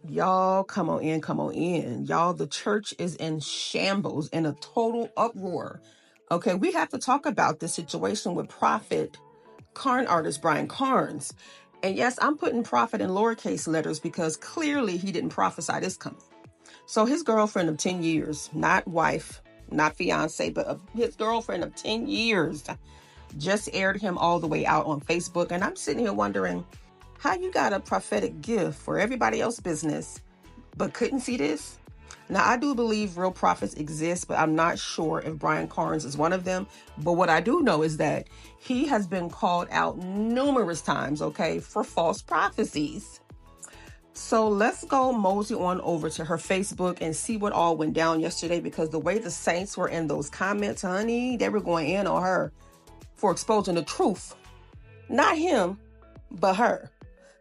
Y'all, come on in, come on in. Y'all, the church is in shambles, in a total uproar. Okay, we have to talk about this situation with Prophet Carn artist Brian Carnes. And yes, I'm putting prophet in lowercase letters because clearly he didn't prophesy this coming. So his girlfriend of 10 years, not wife, not fiance, but his girlfriend of 10 years just aired him all the way out on Facebook. And I'm sitting here wondering how you got a prophetic gift for everybody else's business, but couldn't see this. Now, I do believe real prophets exist, but I'm not sure if Brian Carnes is one of them. But what I do know is that he has been called out numerous times, okay, for false prophecies. So let's go mosey on over to her Facebook and see what all went down yesterday, because the way the saints were in those comments, honey, they were going in on her for exposing the truth. Not him, but her.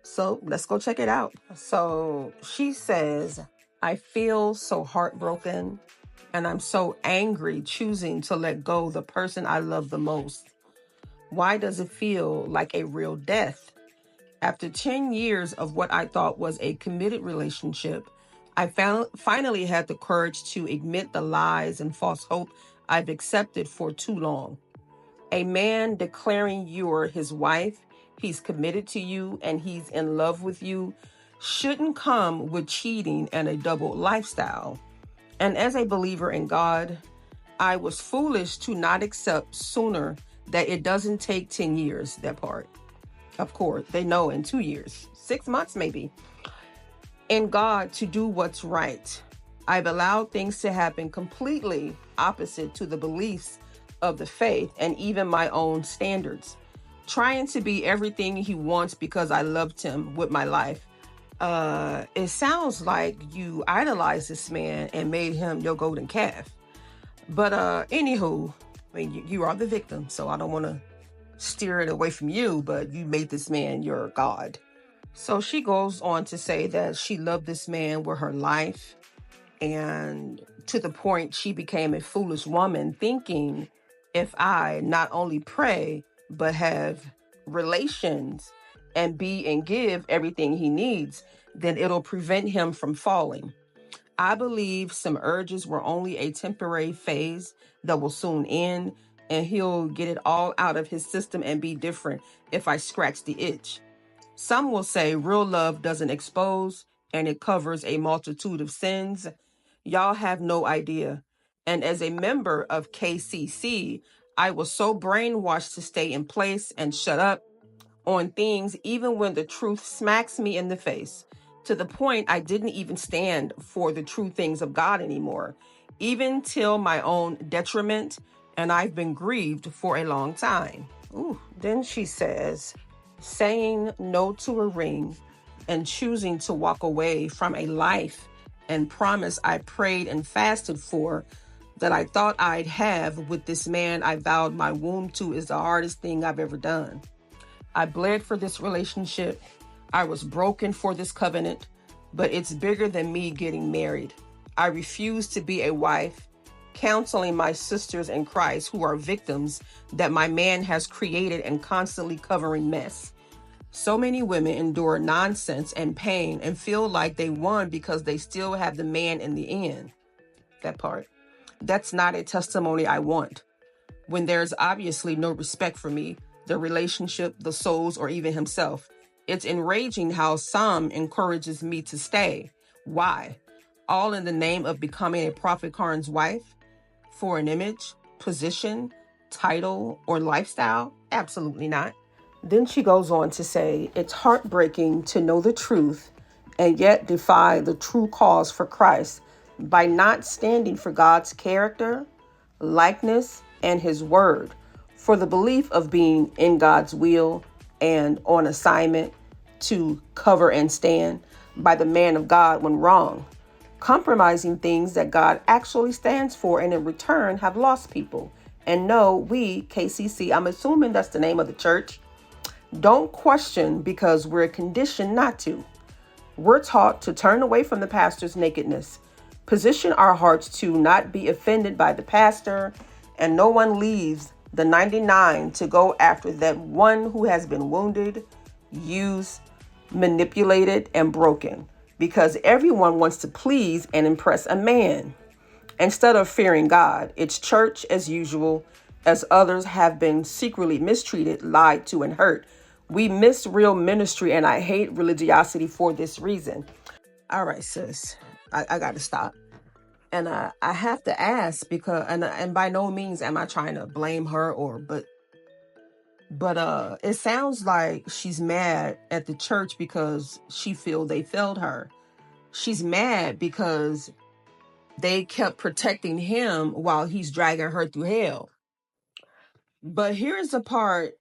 So let's go check it out. So she says, I feel so heartbroken and I'm so angry choosing to let go the person I love the most. Why does it feel like a real death? After 10 years of what I thought was a committed relationship, I finally had the courage to admit the lies and false hope I've accepted for too long. A man declaring you're his wife, he's committed to you, and he's in love with you shouldn't come with cheating and a double lifestyle. And as a believer in God, I was foolish to not accept sooner that it doesn't take 10 years, that part. Of course, they know in 2 years, 6 months maybe. In God to do what's right. I've allowed things to happen completely opposite to the beliefs of the faith and even my own standards. Trying to be everything he wants because I loved him with my life. It sounds like you idolized this man and made him your golden calf. But anywho, I mean, you are the victim, so I don't want to steer it away from you, but you made this man your God. So she goes on to say that she loved this man with her life, and to the point she became a foolish woman, thinking if I not only pray, but have relations and be and give everything he needs, then it'll prevent him from falling. I believe some urges were only a temporary phase that will soon end, and he'll get it all out of his system and be different if I scratch the itch. Some will say real love doesn't expose and it covers a multitude of sins. Y'all have no idea. And as a member of KCC, I was so brainwashed to stay in place and shut up on things even when the truth smacks me in the face, to the point I didn't even stand for the true things of God anymore, even till my own detriment, and I've been grieved for a long time. Ooh. Then she says, saying no to a ring and choosing to walk away from a life and promise I prayed and fasted for that I thought I'd have with this man I vowed my womb to is the hardest thing I've ever done. I bled for this relationship. I was broken for this covenant, but it's bigger than me getting married. I refuse to be a wife, counseling my sisters in Christ who are victims that my man has created and constantly covering mess. So many women endure nonsense and pain and feel like they won because they still have the man in the end. That part. That's not a testimony I want. When there's obviously no respect for me, the relationship, the souls, or even himself. It's enraging how some encourages me to stay. Why? All in the name of becoming a Prophet Carn's wife? For an image, position, title, or lifestyle? Absolutely not. Then she goes on to say, it's heartbreaking to know the truth and yet defy the true cause for Christ by not standing for God's character, likeness, and his word, for the belief of being in God's will and on assignment to cover and stand by the man of God when wrong, compromising things that God actually stands for, and in return have lost people. And no, we, KCC, I'm assuming that's the name of the church, don't question because we're conditioned not to. We're taught to turn away from the pastor's nakedness, position our hearts to not be offended by the pastor, and no one leaves the 99 to go after that one who has been wounded, used, manipulated, and broken. because everyone wants to please and impress a man. Instead of fearing God, it's church as usual, as others have been secretly mistreated, lied to, and hurt. We miss real ministry, and I hate religiosity for this reason. All right, sis, I got to stop. And I have to ask because, and by no means am I trying to blame her but it sounds like she's mad at the church because she feel they failed her. She's mad because they kept protecting him while he's dragging her through hell. But here's the part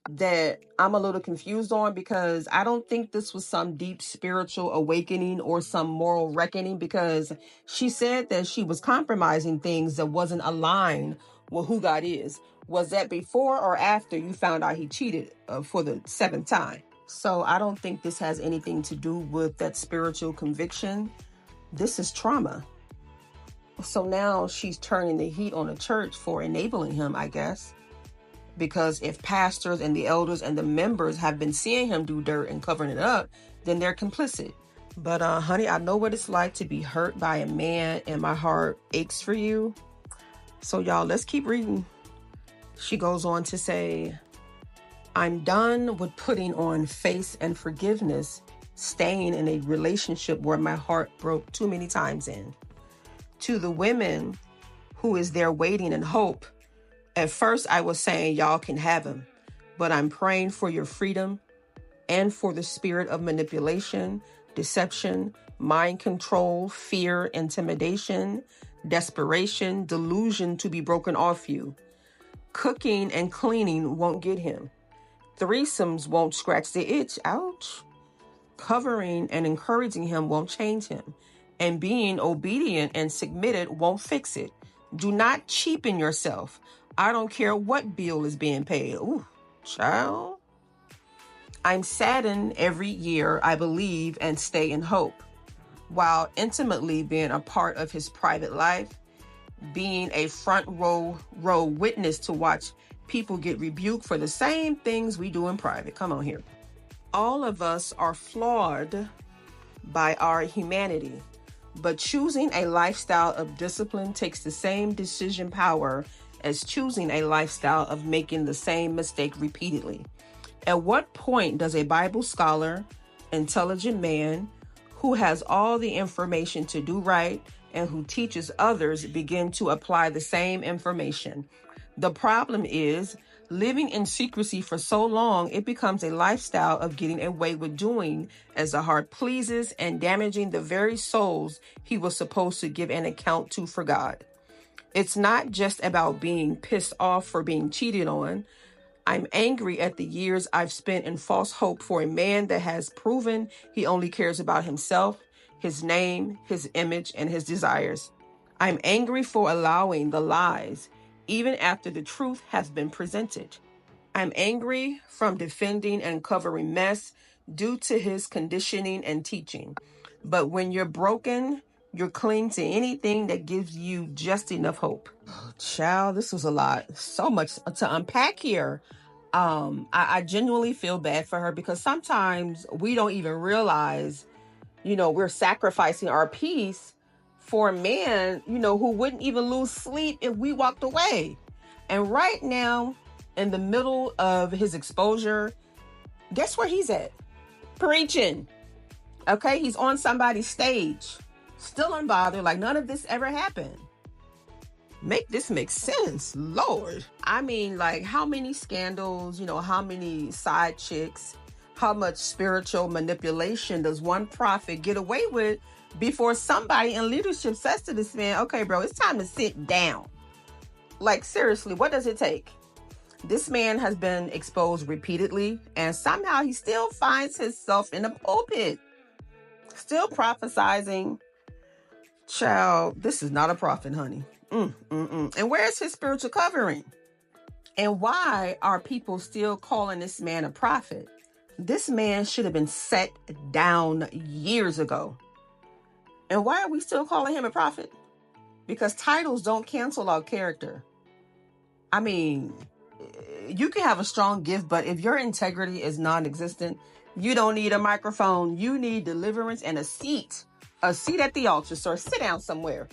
that I'm a little confused on, because I don't think this was some deep spiritual awakening or some moral reckoning, because she said that she was compromising things that wasn't aligned with who God is. Was that before or after you found out he cheated for the seventh time? So I don't think this has anything to do with that spiritual conviction. This is trauma. So now she's turning the heat on the church for enabling him, I guess. Because if pastors and the elders and the members have been seeing him do dirt and covering it up, then they're complicit. But honey, I know what it's like to be hurt by a man, and my heart aches for you. So y'all, let's keep reading. She goes on to say, I'm done with putting on face and forgiveness, staying in a relationship where my heart broke too many times in. To the women who is there waiting in hope, at first I was saying y'all can have him, but I'm praying for your freedom and for the spirit of manipulation, deception, mind control, fear, intimidation, desperation, delusion to be broken off you. Cooking and cleaning won't get him. Threesomes won't scratch the itch. Ouch. Covering and encouraging him won't change him. And being obedient and submitted won't fix it. Do not cheapen yourself. I don't care what bill is being paid. Ooh, child. I'm saddened every year I believe and stay in hope, while intimately being a part of his private life, being a front row witness to watch people get rebuked for the same things we do in private. Come on here. All of us are flawed by our humanity, but choosing a lifestyle of discipline takes the same decision power as choosing a lifestyle of making the same mistake repeatedly. At what point does a Bible scholar, intelligent man who has all the information to do right and who teaches others begin to apply the same information? The problem is living in secrecy for so long, it becomes a lifestyle of getting away with doing as the heart pleases and damaging the very souls he was supposed to give an account to for God. It's not just about being pissed off for being cheated on. I'm angry at the years I've spent in false hope for a man that has proven he only cares about himself, his name, his image, and his desires. I'm angry for allowing the lies, even after the truth has been presented. I'm angry from defending and covering mess due to his conditioning and teaching. But when you're broken, you're clinging to anything that gives you just enough hope. Child, this was a lot. So much to unpack here. I genuinely feel bad for her, because sometimes we don't even realize, we're sacrificing our peace for a man, who wouldn't even lose sleep if we walked away. And right now, in the middle of his exposure, guess where he's at? Preaching. Okay, he's on somebody's stage, still unbothered, like none of this ever happened. Make this make sense, Lord. I mean, like, how many scandals, how many side chicks, how much spiritual manipulation does one prophet get away with before somebody in leadership says to this man, okay, bro, it's time to sit down? Like, seriously, what does it take? This man has been exposed repeatedly, and somehow he still finds himself in the pulpit, still prophesizing. Child, this is not a prophet, honey. And where's his spiritual covering? And why are people still calling this man a prophet? This man should have been set down years ago. And why are we still calling him a prophet? Because titles don't cancel out character. I mean, you can have a strong gift, but if your integrity is non-existent, You don't need a microphone. You need deliverance and a seat at the altar, sir. Sit down somewhere.